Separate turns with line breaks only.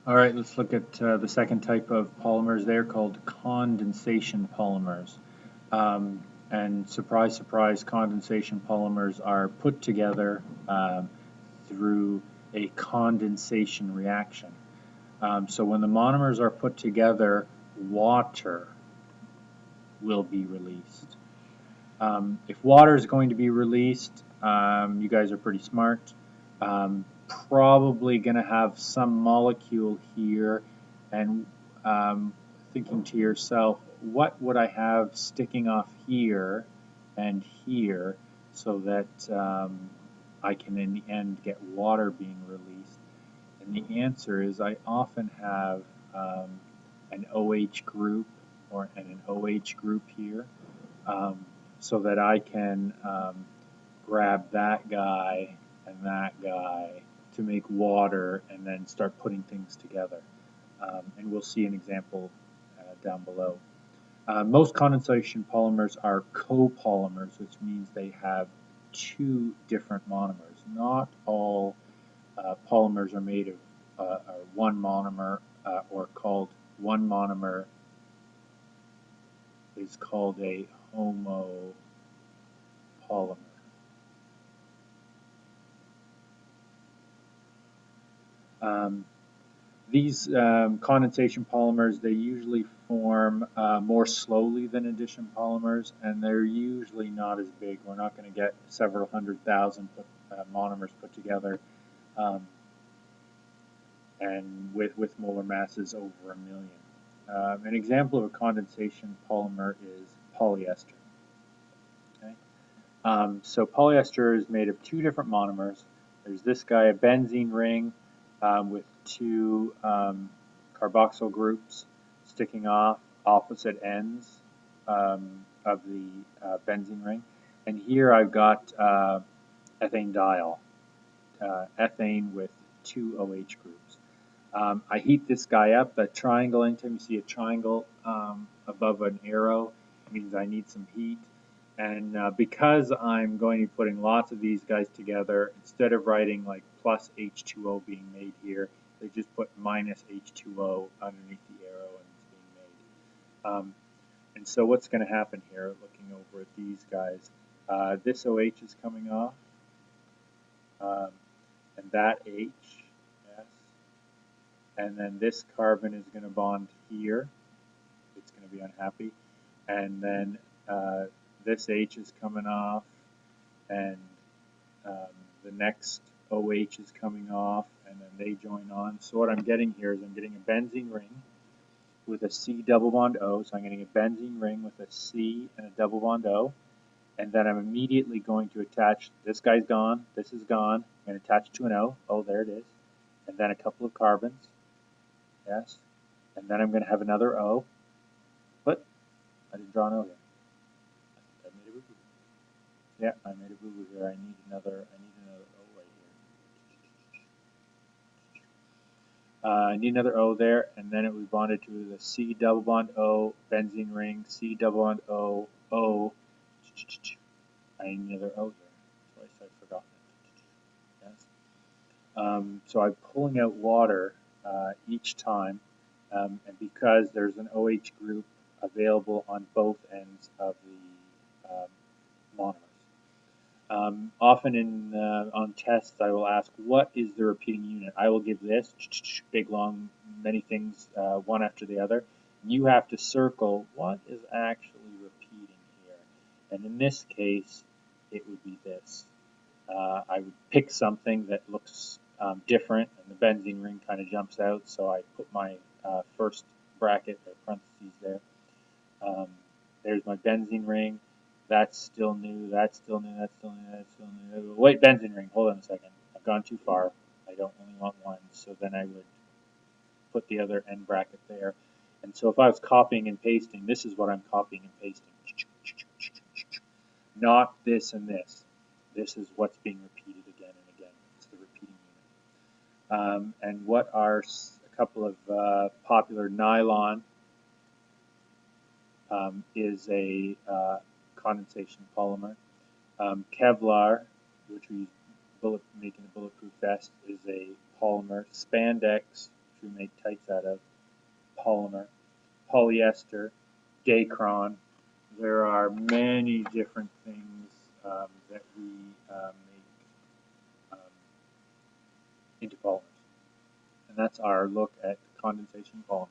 All right, let's look at the second type of polymers there called condensation polymers. And surprise, surprise, condensation polymers are put together through a condensation reaction. So when the monomers are put together, water will be released. If water is going to be released, you guys are pretty smart. Um, Probably going to have some molecule here, and thinking to yourself, what would I have sticking off here and here so that I can in the end get water being released? And the answer is I often have an OH group and an OH group here, um, so that I can grab that guy and that guy to make water and then start putting things together. And we'll see an example down below. Most condensation polymers are copolymers, which means they have two different monomers. Not all polymers are made of one monomer, or called one monomer is called a homopolymer. Um, these condensation polymers, they usually form more slowly than addition polymers, and they're usually not as big. We're not going to get several 100,000 monomers put together, and with molar masses over 1,000,000. An example of a condensation polymer is polyester. Okay? So polyester is made of two different monomers. There's this guy, a benzene ring with two carboxyl groups sticking off opposite ends of the benzene ring. And here I've got ethane diol, ethane with two OH groups. I heat this guy up, a triangle. Anytime you see a triangle above an arrow, it means I need some heat. And because I'm going to be putting lots of these guys together, instead of writing like plus H2O being made here, they just put minus H2O underneath the arrow and it's being made. And so what's going to happen here, looking over at these guys, this OH is coming off, and that H, yes, and then this carbon is going to bond here. It's going to be unhappy. And then this H is coming off, and the next OH is coming off, and then they join on. So what I'm getting here is I'm getting a benzene ring with a C double bond O. So I'm getting a benzene ring with a C and a double bond O. And then I'm immediately going to attach, this guy's gone, this is gone. I'm going to attach to an O. Oh, there it is. And then a couple of carbons. Yes. And then I'm going to have another O. But I didn't draw an O here. I think I made a boo-boo. Yeah, I made a boo-boo here. I need another O right here. I need another O there, and then it was bonded to the C double bond O, benzene ring, C double bond O, O. I need another O here. Twice I've forgotten it. Yes. So I'm pulling out water each time, and because there's an OH group available on both ends of the monomers. Often on tests, I will ask, what is the repeating unit? I will give this, big, long, many things, one after the other. You have to circle what is actually repeating here. And in this case, it would be this. I would pick something that looks different, and the benzene ring kind of jumps out, so I put my first bracket or parentheses there. There's my benzene ring. That's still new, that's still new, that's still new, that's still new. Wait, benzene ring, hold on a second. I've gone too far. I don't only want one, so then I would put the other end bracket there. And so if I was copying and pasting, this is what I'm copying and pasting. Not this and this. This is what's being repeated again and again. It's the repeating unit. And what are a couple of popular nylon is a condensation polymer. Kevlar, which we use making a bulletproof vest, is a polymer. Spandex which we make tights out of, polymer, polyester, Dacron. There are many different things that we make into polymers. And that's our look at condensation polymers.